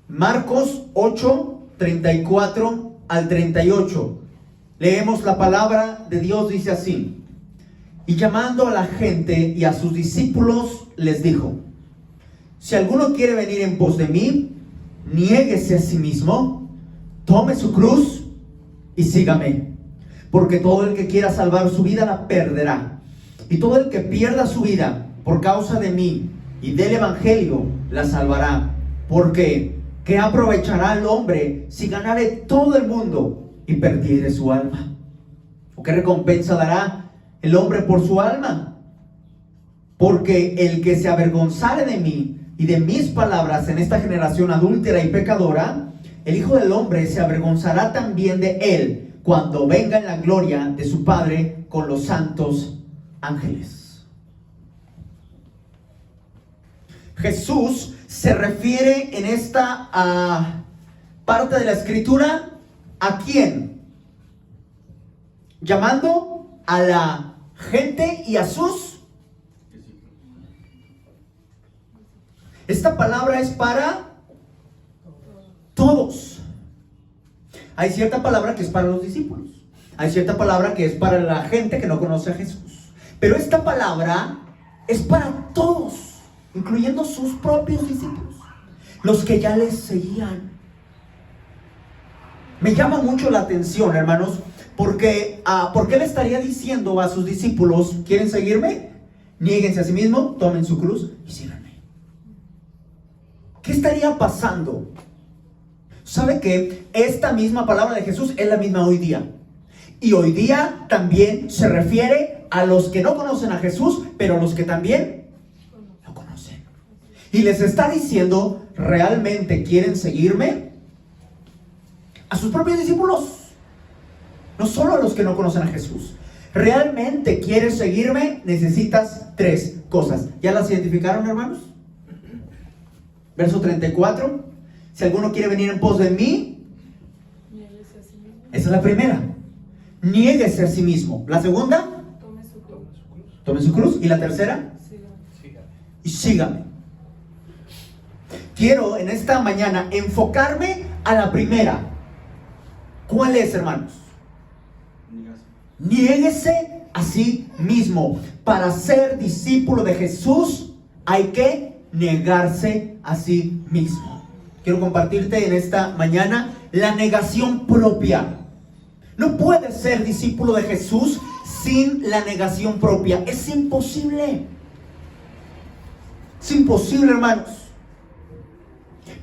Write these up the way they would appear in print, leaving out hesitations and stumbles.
Marcos 8, 34 al 38. Leemos la palabra de Dios, dice así: y llamando a la gente y a sus discípulos, les dijo: si alguno quiere venir en pos de mí, niéguese a sí mismo, tome su cruz y sígame. Porque todo el que quiera salvar su vida la perderá, y todo el que pierda su vida por causa de mí y del evangelio la salvará. Porque ¿qué aprovechará el hombre si ganare todo el mundo y perdiere su alma? ¿O qué recompensa dará el hombre por su alma? Porque el que se avergonzare de mí y de mis palabras en esta generación adúltera y pecadora, el Hijo del Hombre se avergonzará también de él cuando venga en la gloria de su Padre con los santos ángeles. Jesús se refiere en esta parte de la escritura ¿a quién? Llamando a la gente y a sus. Esta palabra es para todos. Hay cierta palabra que es para los discípulos. Hay cierta palabra que es para la gente que no conoce a Jesús. Pero esta palabra es para todos, incluyendo sus propios discípulos, los que ya les seguían. Me llama mucho la atención, hermanos, porque ¿por qué le estaría diciendo a sus discípulos: ¿quieren seguirme? Niéguense a sí mismos, tomen su cruz y síganme. ¿Qué estaría pasando? ¿Sabe que esta misma palabra de Jesús es la misma hoy día? Y hoy día también se refiere a los que no conocen a Jesús, pero a los que también lo conocen. Y les está diciendo: ¿realmente quieren seguirme? A sus propios discípulos, no solo a los que no conocen a Jesús. ¿Realmente quieres seguirme? Necesitas 3 cosas. ¿Ya las identificaron, hermanos? Verso 34. Si alguno quiere venir en pos de mí, esa es la primera. Niéguese a sí mismo. La segunda, tome su cruz. Y la tercera, y sígame. Quiero en esta mañana enfocarme a la primera. ¿Cuál es, hermanos? Niéguese a sí mismo. Para ser discípulo de Jesús hay que negarse a sí mismo. Quiero compartirte en esta mañana la negación propia. No puedes ser discípulo de Jesús sin la negación propia. Es imposible. Es imposible, hermanos.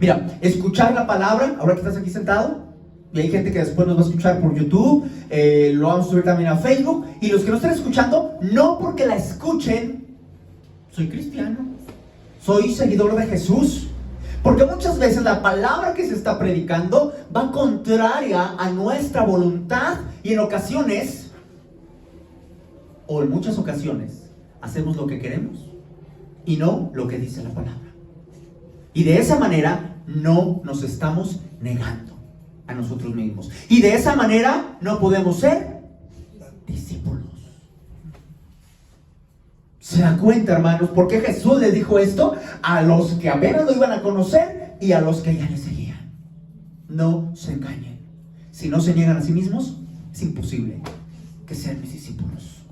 Mira, escuchar la palabra, ahora que estás aquí sentado, y hay gente que después nos va a escuchar por YouTube, lo vamos a subir también a Facebook, y los que no estén escuchando, no porque la escuchen, soy cristiano, soy seguidor de Jesús. Porque muchas veces la palabra que se está predicando va contraria a nuestra voluntad, y en ocasiones, o en muchas ocasiones, hacemos lo que queremos y no lo que dice la palabra. Y de esa manera no nos estamos negando a nosotros mismos. Y de esa manera no podemos ser discípulos. ¿Se da cuenta, hermanos, por qué Jesús les dijo esto a los que apenas lo iban a conocer y a los que ya le seguían? No se engañen. Si no se niegan a sí mismos, es imposible que sean mis discípulos.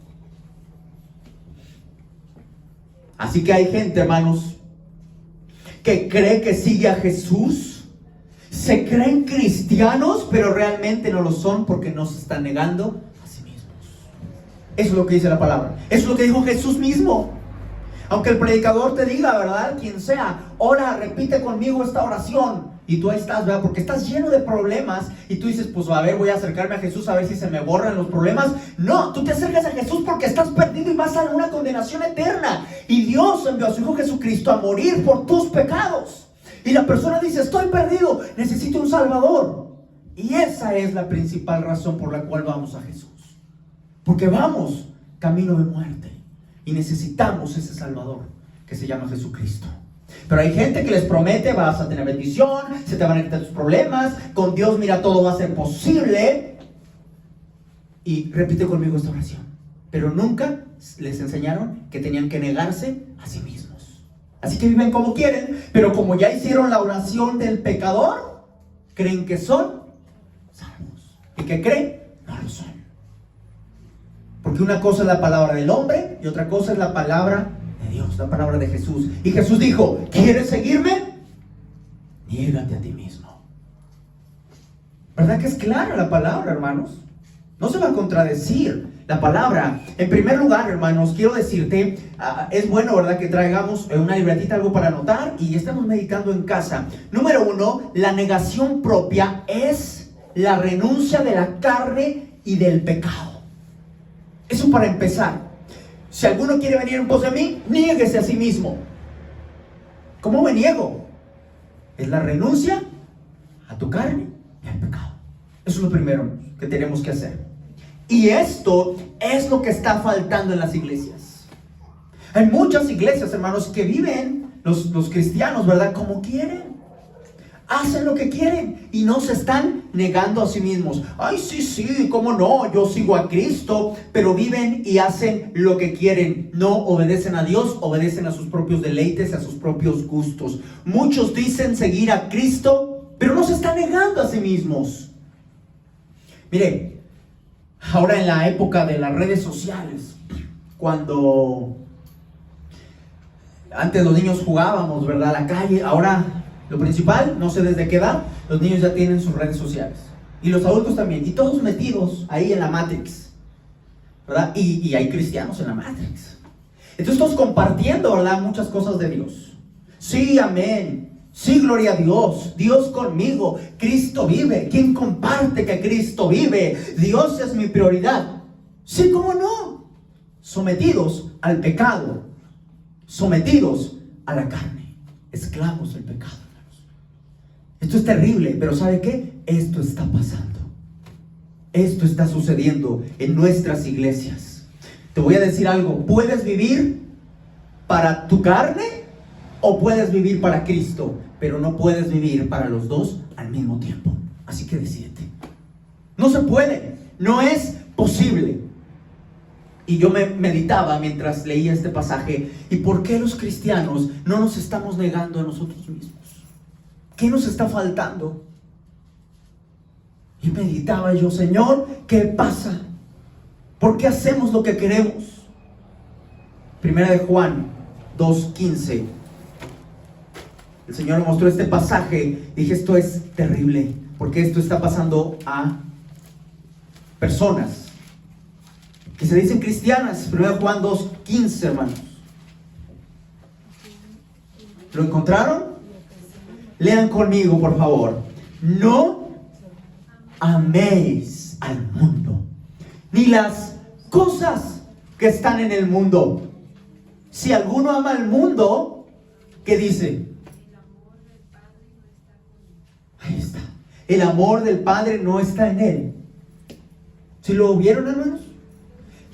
Así que hay gente, hermanos, que cree que sigue a Jesús, se creen cristianos, pero realmente no lo son porque no se están negando a sí mismos. Eso es lo que dice la palabra. Eso es lo que dijo Jesús mismo. Aunque el predicador te diga, ¿verdad? Quien sea, ora, repite conmigo esta oración. Y tú ahí estás, ¿verdad? Porque estás lleno de problemas. Y tú dices, pues a ver, voy a acercarme a Jesús a ver si se me borran los problemas. No, tú te acercas a Jesús porque estás perdido y vas a una condenación eterna. Y Dios envió a su Hijo Jesucristo a morir por tus pecados. Y la persona dice, estoy perdido, necesito un Salvador. Y esa es la principal razón por la cual vamos a Jesús. Porque vamos camino de muerte. Y necesitamos ese Salvador que se llama Jesucristo. Pero hay gente que les promete, vas a tener bendición, se te van a quitar tus problemas, con Dios mira todo va a ser posible. Y repite conmigo esta oración. Pero nunca les enseñaron que tenían que negarse a sí mismos. Así que viven como quieren, pero como ya hicieron la oración del pecador, creen que son salvos. ¿Y qué creen? No lo son. Porque una cosa es la palabra del hombre y otra cosa es la palabra de Dios, la palabra de Jesús. Y Jesús dijo, ¿quieres seguirme? Niégate a ti mismo. ¿Verdad que es clara la palabra, hermanos? No se va a contradecir la palabra. En primer lugar, hermanos, quiero decirte, es bueno, ¿verdad?, que traigamos una libretita, algo para anotar y estemos meditando en casa. Número 1, la negación propia es la renuncia de la carne y del pecado. Eso para empezar. Si alguno quiere venir en pos de mí, niéguese a sí mismo. ¿Cómo me niego? Es la renuncia a tu carne y al pecado. Eso es lo primero que tenemos que hacer. Y esto es lo que está faltando en las iglesias. Hay muchas iglesias, hermanos, que viven los cristianos, ¿verdad?, como quieren. Hacen lo que quieren y no se están negando a sí mismos. Ay, sí, cómo no, yo sigo a Cristo, pero viven y hacen lo que quieren. No obedecen a Dios, obedecen a sus propios deleites, a sus propios gustos. Muchos dicen seguir a Cristo, pero no se están negando a sí mismos. Mire, ahora en la época de las redes sociales, cuando antes los niños jugábamos, ¿verdad?, a la calle, ahora lo principal, no sé desde qué edad, los niños ya tienen sus redes sociales. Y los adultos también. Y todos metidos ahí en la Matrix, ¿verdad? Y hay cristianos en la Matrix. Entonces todos compartiendo, ¿verdad?, muchas cosas de Dios. Sí, amén. Sí, gloria a Dios. Dios conmigo. Cristo vive. ¿Quién comparte que Cristo vive? Dios es mi prioridad. Sí, ¿cómo no? Sometidos al pecado. Sometidos a la carne. Esclavos del pecado. Esto es terrible, pero ¿sabe qué? Esto está pasando. Esto está sucediendo en nuestras iglesias. Te voy a decir algo. ¿Puedes vivir para tu carne o puedes vivir para Cristo? Pero no puedes vivir para los dos al mismo tiempo. Así que decídete. No se puede. No es posible. Y yo me meditaba mientras leía este pasaje. ¿Y por qué los cristianos no nos estamos negando a nosotros mismos? ¿Qué nos está faltando? Y meditaba yo, Señor, ¿qué pasa? ¿Por qué hacemos lo que queremos? Primera de Juan 2:15. El Señor me mostró este pasaje. Dije, esto es terrible, porque esto está pasando a personas que se dicen cristianas. Primera de Juan 2:15, hermanos. ¿Lo encontraron? Lean conmigo, por favor. No améis al mundo, ni las cosas que están en el mundo. Si alguno ama al mundo, ¿qué dice? Ahí está. El amor del Padre no está en él. ¿Sí lo vieron, hermanos?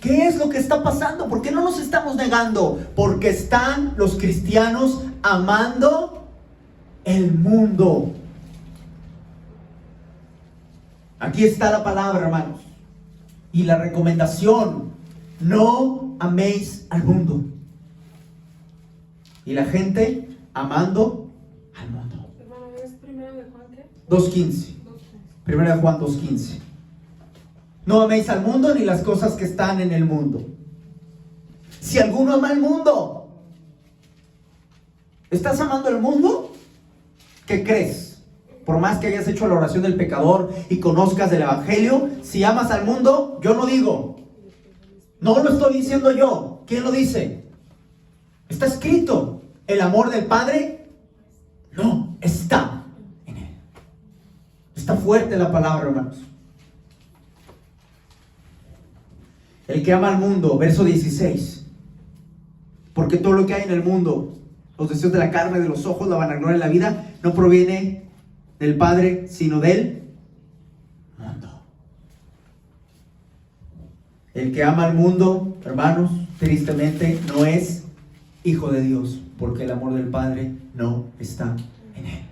¿Qué es lo que está pasando? ¿Por qué no nos estamos negando? Porque están los cristianos amando el mundo. Aquí está la palabra, hermanos, y la recomendación: no améis al mundo. Y la gente amando al mundo. Hermano, ¿es primero de Juan qué? 2:15. Primera de Juan 2:15. No améis al mundo ni las cosas que están en el mundo. Si alguno ama el mundo, ¿estás amando el mundo? ¿Qué crees? Por más que hayas hecho la oración del pecador y conozcas del evangelio, si amas al mundo, yo no digo. No lo estoy diciendo yo. ¿Quién lo dice? Está escrito. El amor del Padre no está en él. Está fuerte la palabra, hermanos. El que ama al mundo, verso 16. Porque todo lo que hay en el mundo, los deseos de la carne, de los ojos, la vanagloria de la vida, no proviene del Padre, sino del mundo. El que ama al mundo, hermanos, tristemente no es hijo de Dios, porque el amor del Padre no está en él.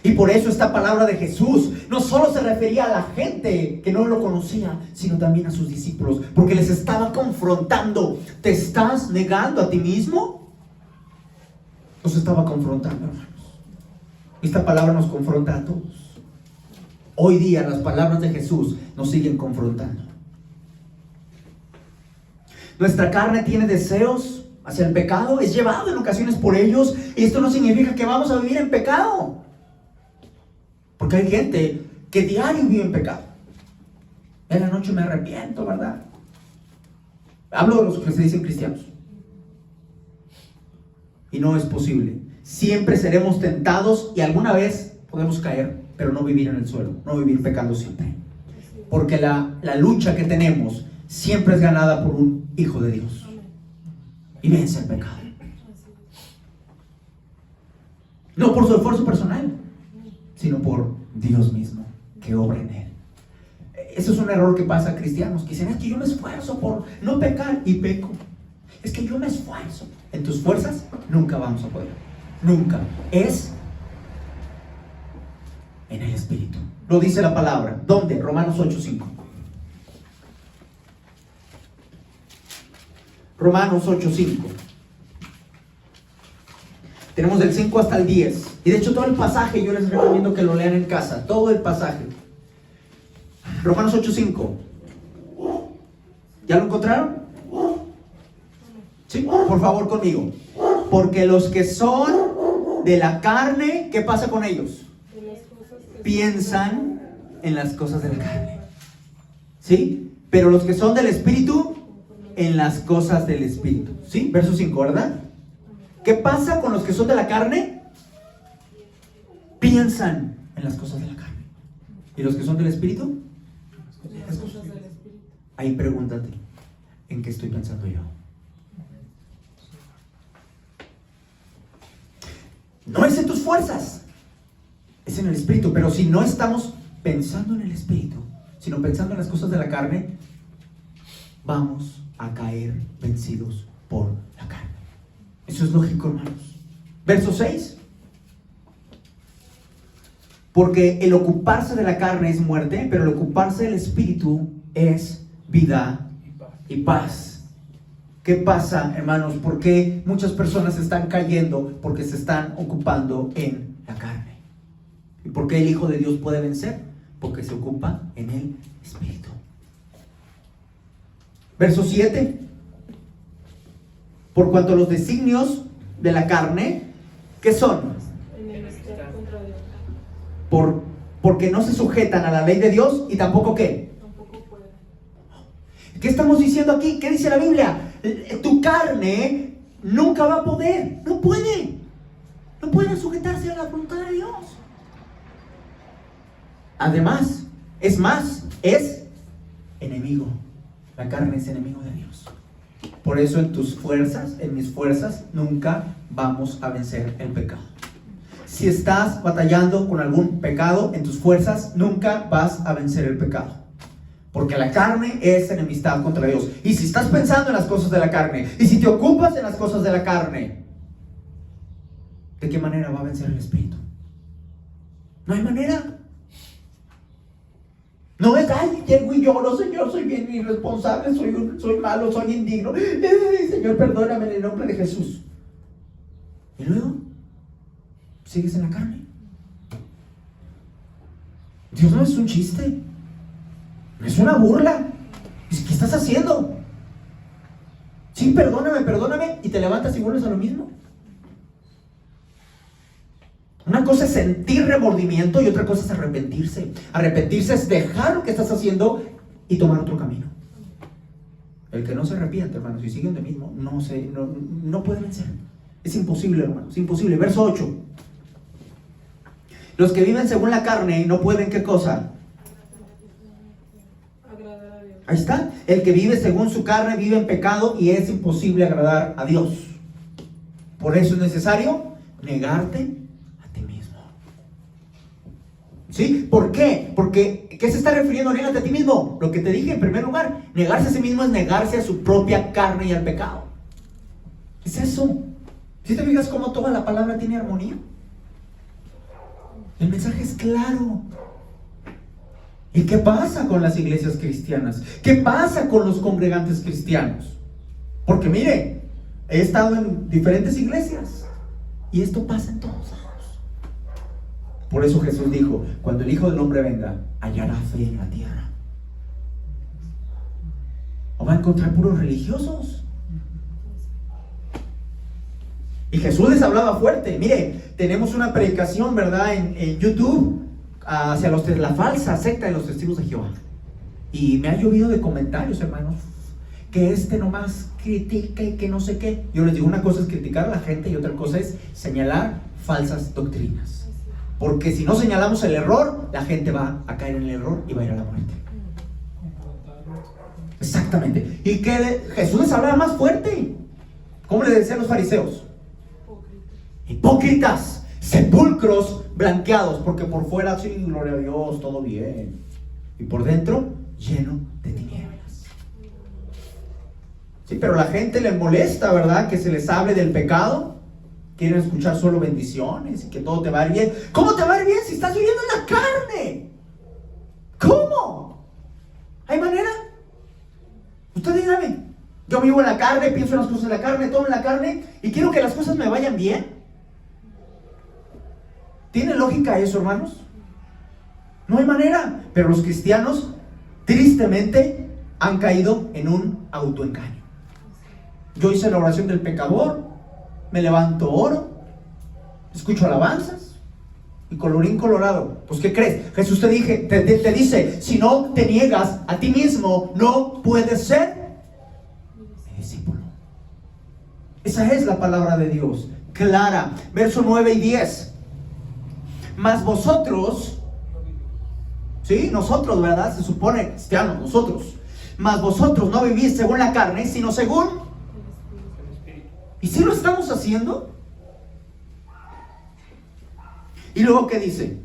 Y por eso esta palabra de Jesús no solo se refería a la gente que no lo conocía, sino también a sus discípulos, porque les estaba confrontando. ¿Te estás negando a ti mismo? Los estaba confrontando, hermanos. Esta palabra nos confronta a todos. Hoy día las palabras de Jesús nos siguen confrontando. Nuestra carne tiene deseos hacia el pecado, es llevado en ocasiones por ellos, y esto no significa que vamos a vivir en pecado. Porque hay gente que diario vive en pecado. En la noche me arrepiento, ¿verdad? Hablo de los que se dicen cristianos. Y no es posible. Siempre seremos tentados y alguna vez podemos caer, pero no vivir en el suelo, no vivir pecando siempre. Porque la lucha que tenemos siempre es ganada por un hijo de Dios. Y vence el pecado. No por su esfuerzo personal, sino por Dios mismo que obra en él. Eso es un error que pasa a cristianos, que dicen: es que yo me esfuerzo por no pecar y peco. Es que yo me esfuerzo. En tus fuerzas nunca vamos a poder. Nunca. Es en el Espíritu. Lo dice la palabra. ¿Dónde? Romanos 8:5. Romanos 8:5. Tenemos del 5 hasta el 10. Y de hecho todo el pasaje yo les recomiendo que lo lean en casa. Todo el pasaje. Romanos 8:5. ¿Ya lo encontraron? Sí, por favor conmigo. Porque los que son de la carne, ¿qué pasa con ellos? Piensan en las cosas de la carne. ¿Sí? Pero los que son del Espíritu, en las cosas del Espíritu. ¿Sí? Verso 5, ¿verdad? ¿Qué pasa con los que son de la carne? Piensan en las cosas de la carne. ¿Y los que son del Espíritu? Las cosas del Espíritu. Ahí pregúntate: ¿en qué estoy pensando yo? No es en tus fuerzas, es en el Espíritu. Pero si no estamos pensando en el Espíritu, sino pensando en las cosas de la carne, vamos a caer vencidos por la carne. Eso es lógico, hermanos. Verso 6. Porque el ocuparse de la carne es muerte, pero el ocuparse del Espíritu es vida y paz. ¿Qué pasa, hermanos? ¿Por qué muchas personas están cayendo? Porque se están ocupando en la carne. ¿Y por qué el Hijo de Dios puede vencer? Porque se ocupa en el Espíritu. Verso 7. Por cuanto los designios de la carne, ¿qué son? Enemistad contra Dios. Porque no se sujetan a la ley de Dios y tampoco ¿qué? Tampoco puede. ¿Qué estamos diciendo aquí? ¿Qué dice la Biblia? Tu carne nunca va a poder. No puede. No puede sujetarse a la voluntad de Dios. Además, es enemigo. La carne es enemigo de Dios. Por eso en tus fuerzas, en mis fuerzas, nunca vamos a vencer el pecado. Si estás batallando con algún pecado en tus fuerzas, nunca vas a vencer el pecado. Porque la carne es enemistad contra Dios. Y si estás pensando en las cosas de la carne, y si te ocupas en las cosas de la carne, ¿de qué manera va a vencer el Espíritu? No hay manera. No es: ay, llego y lloro, Señor, soy bien irresponsable, soy malo, soy indigno. Señor, perdóname en el nombre de Jesús. Y luego, sigues en la carne. Dios no es un chiste. No es una burla. ¿Qué estás haciendo? Sí, perdóname, y te levantas y vuelves a lo mismo. Una cosa es sentir remordimiento y otra cosa es arrepentirse. Arrepentirse es dejar lo que estás haciendo y tomar otro camino. El que no se arrepiente, hermanos, y sigue donde mismo, no puede vencer. Es imposible, hermanos, es imposible. Verso 8. Los que viven según la carne no pueden, ¿qué cosa? Agradar a Dios. Ahí está. El que vive según su carne vive en pecado y es imposible agradar a Dios. Por eso es necesario negarte a ti mismo. ¿Sí? ¿Por qué? Porque, ¿qué se está refiriendo? Négate a ti mismo. Lo que te dije en primer lugar, negarse a sí mismo es negarse a su propia carne y al pecado. Es eso. ¿Sí te fijas cómo toda la palabra tiene armonía? El mensaje es claro. ¿Y qué pasa con las iglesias cristianas? ¿Qué pasa con los congregantes cristianos? Porque mire, he estado en diferentes iglesias Y esto pasa en todos lados. Por eso Jesús dijo, cuando el Hijo del Hombre venga, hallará fe en la tierra. O va a encontrar puros religiosos. Y Jesús les hablaba fuerte. Mire, tenemos una predicación, ¿verdad? En YouTube hacia la falsa secta de los testigos de Jehová. Y me ha llovido de comentarios, hermanos, que nomás critica y que no sé qué. Yo les digo, una cosa es criticar a la gente y otra cosa es señalar falsas doctrinas. Porque si no señalamos el error, la gente va a caer en el error y va a ir a la muerte. Exactamente. Y que Jesús les hablaba más fuerte. ¿Cómo le decían los fariseos? Hipócritas, sepulcros blanqueados, porque por fuera, sí, gloria a Dios, todo bien, y por dentro, lleno de tinieblas. Sí, pero a la gente le molesta, ¿verdad?, que se les hable del pecado. Quieren escuchar solo bendiciones y que todo te va a ir bien. ¿Cómo te va a ir bien si estás viviendo en la carne? ¿Cómo? ¿Hay manera? Usted dígame. Yo vivo en la carne, pienso en las cosas de la carne, todo en la carne, y quiero que las cosas me vayan bien. ¿Tiene lógica eso, hermanos? No hay manera. Pero los cristianos, tristemente, han caído en un autoengaño. Yo hice la oración del pecador, me levanto, oro, escucho alabanzas, y colorín colorado. Pues, ¿qué crees? Jesús te dice, si no te niegas a ti mismo, no puedes ser mi discípulo. Esa es la palabra de Dios, clara. Verso 9 y 10. Mas vosotros, sí, nosotros, ¿verdad? Se supone cristianos, nosotros. Mas vosotros no vivís según la carne, sino según el Espíritu. ¿Y si lo estamos haciendo? Y luego, ¿qué dice?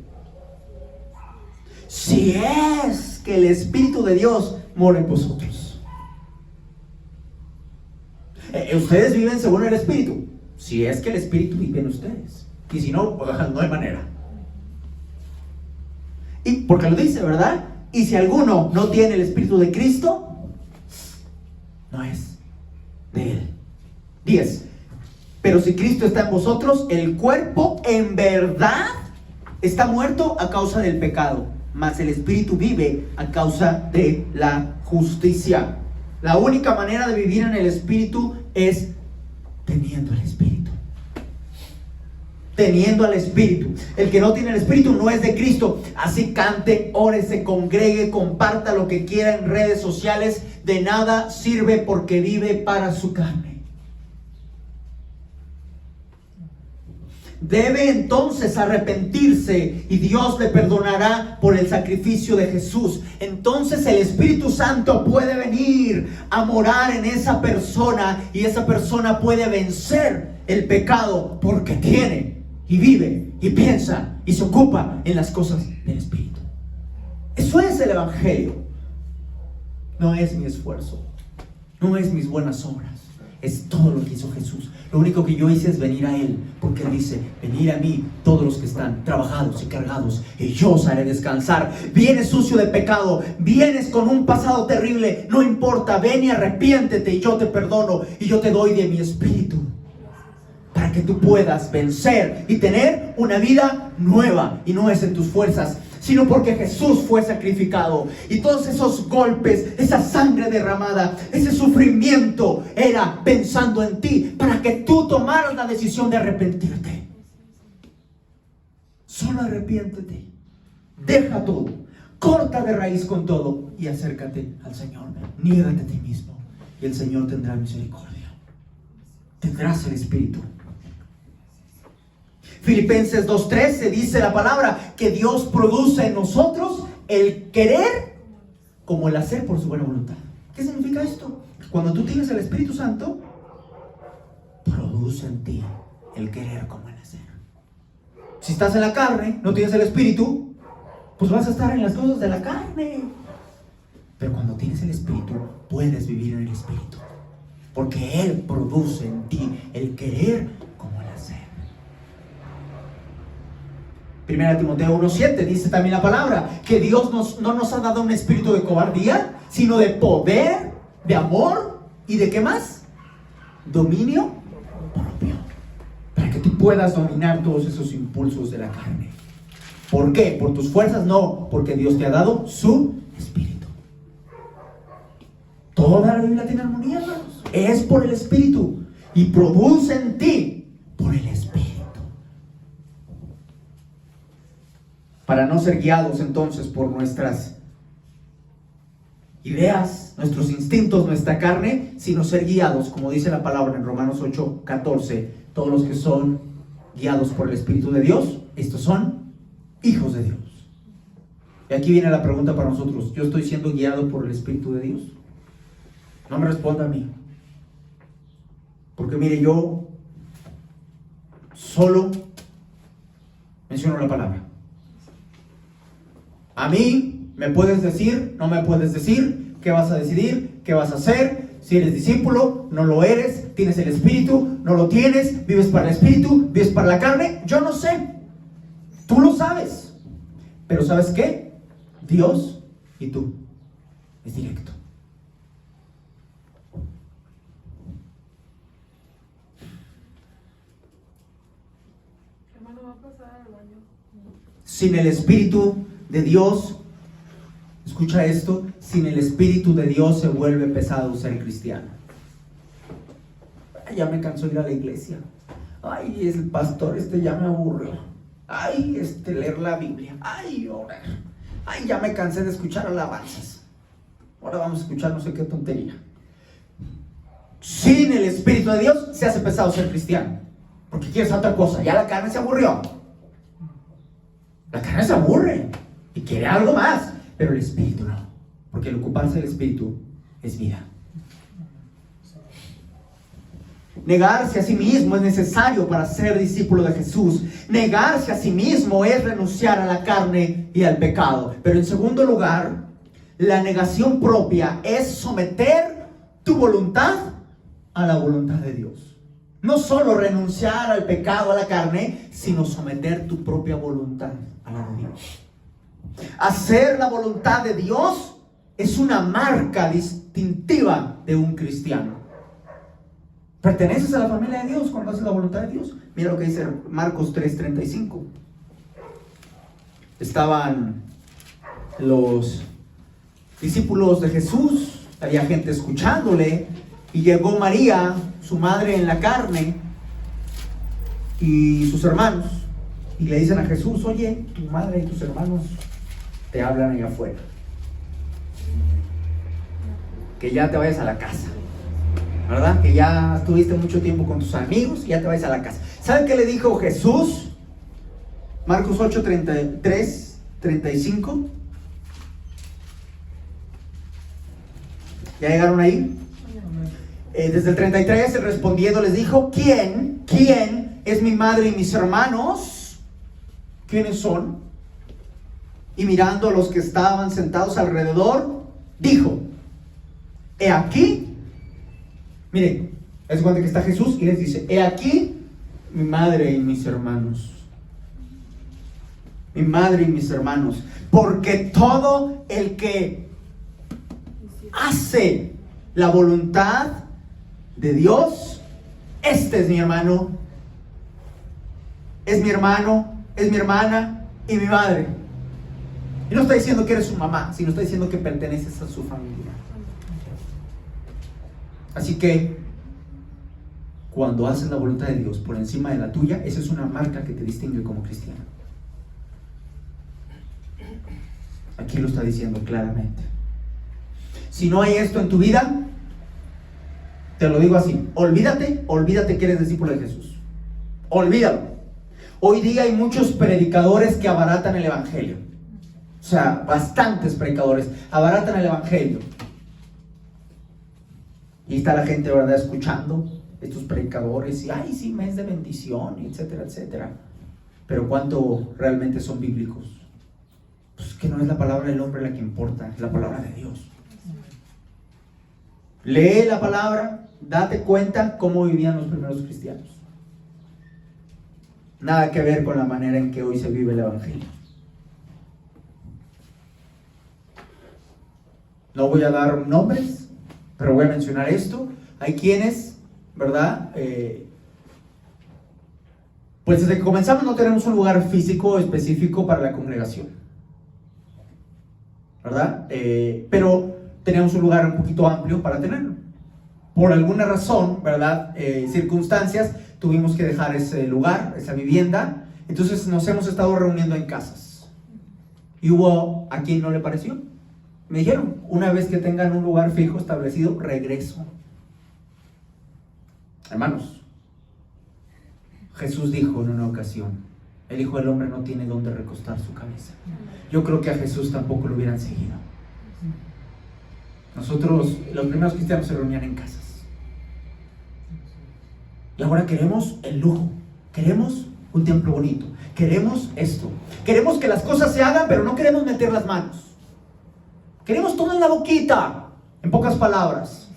Si es que el Espíritu de Dios mora en vosotros. Ustedes viven según el Espíritu. Si es que el Espíritu vive en ustedes. Y si no, no hay manera. Y porque lo dice, ¿verdad? Y si alguno no tiene el Espíritu de Cristo, no es de él. 10. Pero si Cristo está en vosotros, el cuerpo en verdad está muerto a causa del pecado, mas el Espíritu vive a causa de la justicia. La única manera de vivir en el Espíritu es teniendo el Espíritu. Teniendo al Espíritu. El que no tiene el Espíritu no es de Cristo. Así cante, ore, se congregue, comparta lo que quiera en redes sociales. De nada sirve porque vive para su carne. Debe entonces arrepentirse y Dios le perdonará por el sacrificio de Jesús. Entonces el Espíritu Santo puede venir a morar en esa persona y esa persona puede vencer el pecado porque tiene y vive y piensa y se ocupa en las cosas del Espíritu. Eso es el Evangelio. No es mi esfuerzo, no es mis buenas obras, es todo lo que hizo Jesús. Lo único que yo hice es venir a Él, porque Él dice, venid a mí todos los que están trabajados y cargados, y yo os haré descansar. Vienes sucio de pecado, vienes con un pasado terrible, no importa, ven y arrepiéntete y yo te perdono y yo te doy de mi Espíritu, para que tú puedas vencer y tener una vida nueva. Y no es en tus fuerzas, sino porque Jesús fue sacrificado. Y todos esos golpes, esa sangre derramada, ese sufrimiento era pensando en ti, para que tú tomaras la decisión de arrepentirte. Solo arrepiéntete, deja todo, corta de raíz con todo y acércate al Señor. Niégate a ti mismo y el Señor tendrá misericordia. Tendrás el Espíritu. Filipenses 2:13 dice la palabra que Dios produce en nosotros el querer como el hacer por su buena voluntad. ¿Qué significa esto? Cuando tú tienes el Espíritu Santo, produce en ti el querer como el hacer. Si estás en la carne, no tienes el Espíritu, pues vas a estar en las cosas de la carne. Pero cuando tienes el Espíritu, puedes vivir en el Espíritu, porque Él produce en ti el querer como el hacer. 1 Timoteo 1:7 dice también la palabra que Dios no nos ha dado un espíritu de cobardía, sino de poder, de amor y de ¿qué más? Dominio propio. Para que tú puedas puedas dominar todos esos impulsos de la carne. ¿Por qué? ¿Por tus fuerzas? No, porque Dios te ha dado su Espíritu. Toda la Biblia tiene armonía, hermanos. Es por el Espíritu y produce en ti por el Espíritu. Para no ser guiados entonces por nuestras ideas, nuestros instintos, nuestra carne, sino ser guiados, como dice la palabra en Romanos 8:14, todos los que son guiados por el Espíritu de Dios, estos son hijos de Dios. Y aquí viene la pregunta para nosotros: ¿yo estoy siendo guiado por el Espíritu de Dios? No me responda a mí, porque mire, yo solo menciono la palabra. A mí me puedes decir, no me puedes decir, qué vas a decidir, qué vas a hacer, si eres discípulo, no lo eres, tienes el Espíritu, no lo tienes, vives para el Espíritu, vives para la carne, yo no sé, tú lo sabes, pero ¿sabes qué? Dios y tú, es directo. Hermano, va a pasar al baño. Sin el Espíritu de Dios, escucha esto, sin el Espíritu de Dios se vuelve pesado ser cristiano. Ay, ya me cansó ir a la iglesia. Ay, el pastor ya me aburrió. Ay, leer la Biblia. Ay, orar. Ay, ya me cansé de escuchar alabanzas. Ahora vamos a escuchar no sé qué tontería. Sin el Espíritu de Dios se hace pesado ser cristiano, porque quieres otra cosa. Ya la carne se aburrió. La carne se aburre y quiere algo más, pero el Espíritu no, porque el ocuparse del Espíritu es vida. Negarse a sí mismo es necesario para ser discípulo de Jesús. Negarse a sí mismo es renunciar a la carne y al pecado. Pero en segundo lugar, la negación propia es someter tu voluntad a la voluntad de Dios. No solo renunciar al pecado, a la carne, sino someter tu propia voluntad a la de Dios. Hacer la voluntad de Dios es una marca distintiva de un cristiano. ¿Perteneces a la familia de Dios cuando haces la voluntad de Dios? Mira lo que dice Marcos 3:35. Estaban los discípulos de Jesús, había gente escuchándole, y llegó María, su madre en la carne, y sus hermanos, y le dicen a Jesús: oye, tu madre y tus hermanos te hablan allá afuera, que ya te vayas a la casa, ¿verdad? Que ya estuviste mucho tiempo con tus amigos y ya te vayas a la casa. ¿Saben qué le dijo Jesús? Marcos 8:33-35. ¿Ya llegaron ahí? Desde el 33, él respondiendo les dijo: ¿Quién es mi madre y mis hermanos? ¿Quiénes son? Y mirando a los que estaban sentados alrededor, dijo: he aquí. Miren, es cuando que está Jesús y les dice: he aquí mi madre y mis hermanos. Mi madre y mis hermanos. Porque todo el que hace la voluntad de Dios, este es mi hermano, es mi hermano, es mi hermana y mi madre. Y no está diciendo que eres su mamá, sino está diciendo que perteneces a su familia. Así que cuando haces la voluntad de Dios por encima de la tuya, esa es una marca que te distingue como cristiano. Aquí lo está diciendo claramente. Si no hay esto en tu vida, te lo digo así: olvídate que eres discípulo de Jesús. Olvídalo. Hoy día hay muchos predicadores que abaratan el evangelio. O sea, bastantes predicadores abaratan el evangelio. Y está la gente, ¿verdad?, escuchando estos predicadores y ay, sí, mes de bendición, etcétera, etcétera. Pero ¿cuánto realmente son bíblicos? Pues que no es la palabra del hombre la que importa, es la palabra de Dios. Lee la palabra, date cuenta cómo vivían los primeros cristianos. Nada que ver con la manera en que hoy se vive el evangelio. No voy a dar nombres, pero voy a mencionar esto. Hay quienes, ¿verdad?, Pues desde que comenzamos no tenemos un lugar físico específico para la congregación, ¿verdad? Pero teníamos un lugar un poquito amplio para tenerlo. Por alguna razón, ¿verdad? Circunstancias, tuvimos que dejar ese lugar, esa vivienda. Entonces nos hemos estado reuniendo en casas. Y hubo a quien no le pareció. Me dijeron, una vez que tengan un lugar fijo establecido, regreso. Hermanos, Jesús dijo en una ocasión, el Hijo del Hombre no tiene dónde recostar su cabeza. Yo creo que a Jesús tampoco lo hubieran seguido. Nosotros, los primeros cristianos, se reunían en casas. Y ahora queremos el lujo, queremos un templo bonito, queremos esto, queremos que las cosas se hagan, pero no queremos meter las manos. Queremos todo en la boquita, en pocas palabras.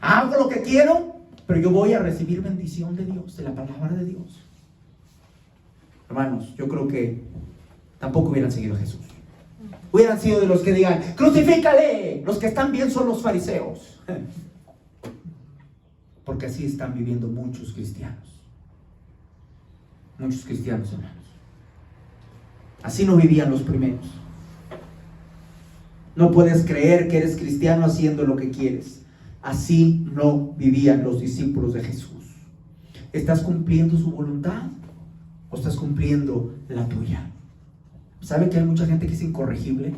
Hago lo que quiero, pero yo voy a recibir bendición de Dios, de la palabra de Dios. Hermanos, yo creo que tampoco hubieran seguido a Jesús. Hubieran sido de los que digan, crucifícale. Los que están bien son los fariseos. Porque así están viviendo muchos cristianos. Muchos cristianos, hermanos. Así no vivían los primeros. No puedes creer que eres cristiano haciendo lo que quieres. Así no vivían los discípulos de Jesús. ¿Estás cumpliendo su voluntad o estás cumpliendo la tuya? ¿Sabe que hay mucha gente que es incorregible?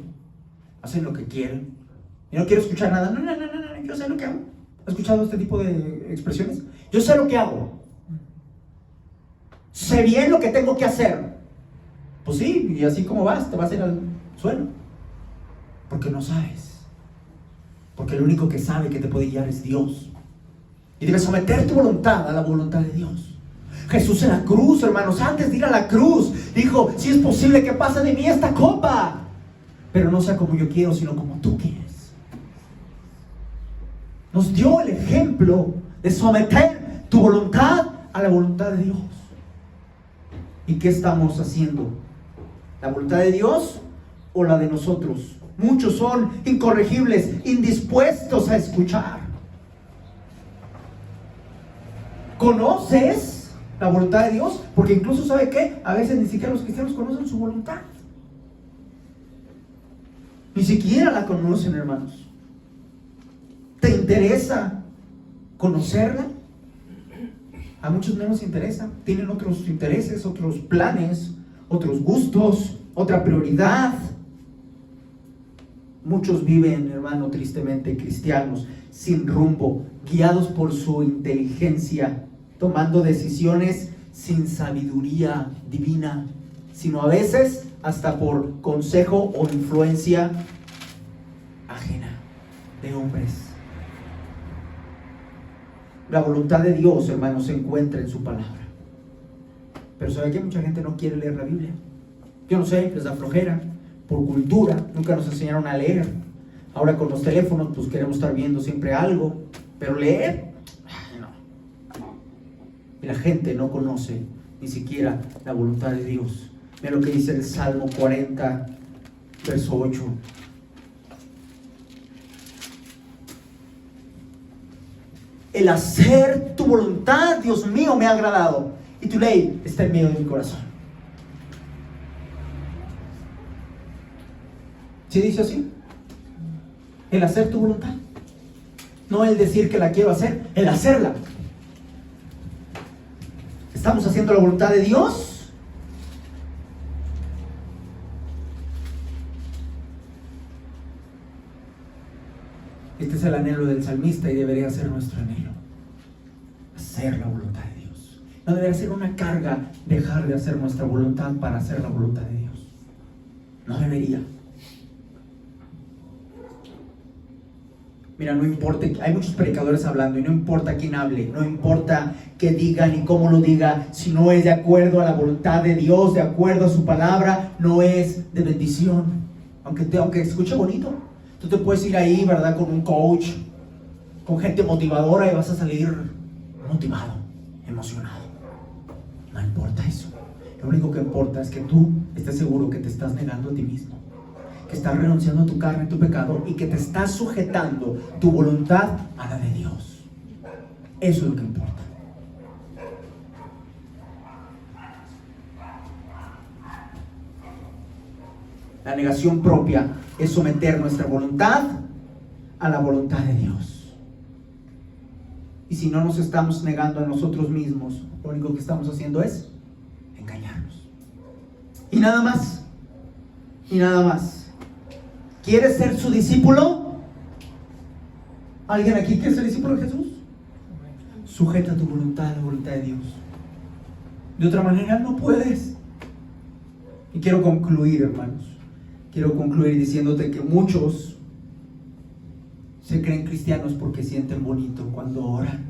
Hacen lo que quieren. Y no quiero escuchar nada. No, yo sé lo que hago. ¿Has escuchado este tipo de expresiones? Yo sé lo que hago. Sé bien lo que tengo que hacer. Pues sí, y así como vas, te vas a ir al suelo. Porque no sabes. Porque el único que sabe que te puede guiar es Dios. Y debes someter tu voluntad a la voluntad de Dios. Jesús en la cruz, hermanos, antes de ir a la cruz, dijo, si es posible que pase de mí esta copa, pero no sea como yo quiero, sino como tú quieres. Nos dio el ejemplo de someter tu voluntad a la voluntad de Dios. ¿Y qué estamos haciendo? ¿La voluntad de Dios o la de nosotros? Muchos son incorregibles, indispuestos a escuchar. ¿Conoces la voluntad de Dios? Porque incluso, ¿sabe qué? A veces ni siquiera los cristianos conocen su voluntad. Ni siquiera la conocen, hermanos. ¿Te interesa conocerla? A muchos no nos interesa. Tienen otros intereses, otros planes, otros gustos, otra prioridad. Muchos viven, hermano, tristemente cristianos, sin rumbo, guiados por su inteligencia, tomando decisiones sin sabiduría divina, sino a veces hasta por consejo o influencia ajena de hombres. La voluntad de Dios, hermanos, se encuentra en su palabra. Pero ¿sabe qué? Mucha gente no quiere leer la Biblia. Yo no sé, les da flojera. Por cultura, nunca nos enseñaron a leer. Ahora con los teléfonos, pues queremos estar viendo siempre algo. Pero leer, no. Y la gente no conoce ni siquiera la voluntad de Dios. Mira lo que dice el Salmo 40, verso 8. El hacer tu voluntad, Dios mío, me ha agradado, y tu ley está en medio de mi corazón. ¿Sí dice así? El hacer tu voluntad. No el decir que la quiero hacer, el hacerla. ¿Estamos haciendo la voluntad de Dios? Este es el anhelo del salmista y debería ser nuestro anhelo. Hacer la voluntad de Dios. No debería ser una carga dejar de hacer nuestra voluntad para hacer la voluntad de Dios. No debería. Mira, no importa, hay muchos predicadores hablando y no importa quién hable, no importa qué diga ni cómo lo diga, si no es de acuerdo a la voluntad de Dios, de acuerdo a su palabra, no es de bendición. Aunque escuche bonito, tú te puedes ir ahí, ¿verdad? Con un coach, con gente motivadora y vas a salir motivado, emocionado. No importa eso. Lo único que importa es que tú estés seguro que te estás negando a ti mismo, que estás renunciando a tu carne, a tu pecado, y que te estás sujetando tu voluntad a la de Dios. Eso es lo que importa. La negación propia es someter nuestra voluntad a la voluntad de Dios. Y si no nos estamos negando a nosotros mismos, lo único que estamos haciendo es engañarnos. Y nada más. Y nada más. ¿Quieres ser su discípulo? ¿Alguien aquí quiere ser discípulo de Jesús? Sujeta tu voluntad a la voluntad de Dios. De otra manera no puedes. Y quiero concluir, hermanos. Quiero concluir diciéndote que muchos se creen cristianos porque sienten bonito cuando oran,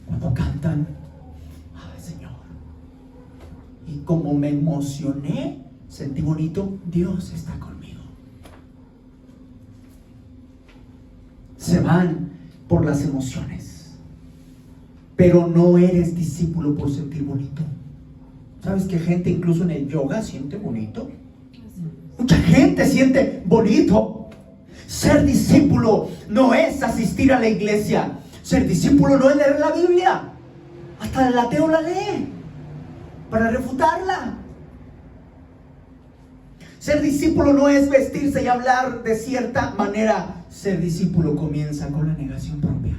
cuando cantan. Ay, Señor. Y como me emocioné, sentí bonito, Dios está conmigo. Se van por las emociones, pero no eres discípulo por sentir bonito. ¿Sabes que gente incluso en el yoga siente bonito? Mucha gente siente bonito. Ser discípulo no es asistir a la iglesia. Ser discípulo no es leer la Biblia. Hasta el ateo la lee para refutarla. Ser discípulo no es vestirse y hablar de cierta manera. Ser discípulo comienza con la negación propia.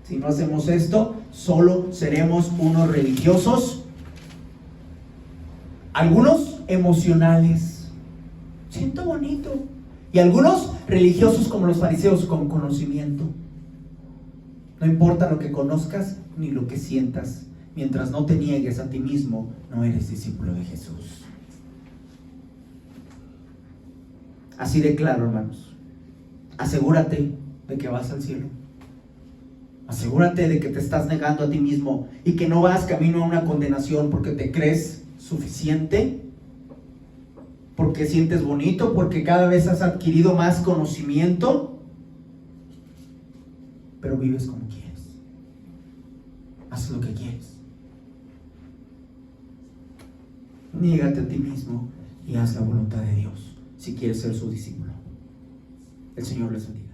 Si no hacemos esto, solo seremos unos religiosos, algunos emocionales, siento bonito, y algunos religiosos como los fariseos con conocimiento. No importa lo que conozcas ni lo que sientas, mientras no te niegues a ti mismo, no eres discípulo de Jesús. Así de claro, hermanos. Asegúrate de que vas al cielo. Asegúrate de que te estás negando a ti mismo y que no vas camino a una condenación porque te crees suficiente, porque sientes bonito, porque cada vez has adquirido más conocimiento, pero vives como quieres. Haz lo que quieres. Niégate a ti mismo y haz la voluntad de Dios si quieres ser su discípulo. El Señor les bendiga.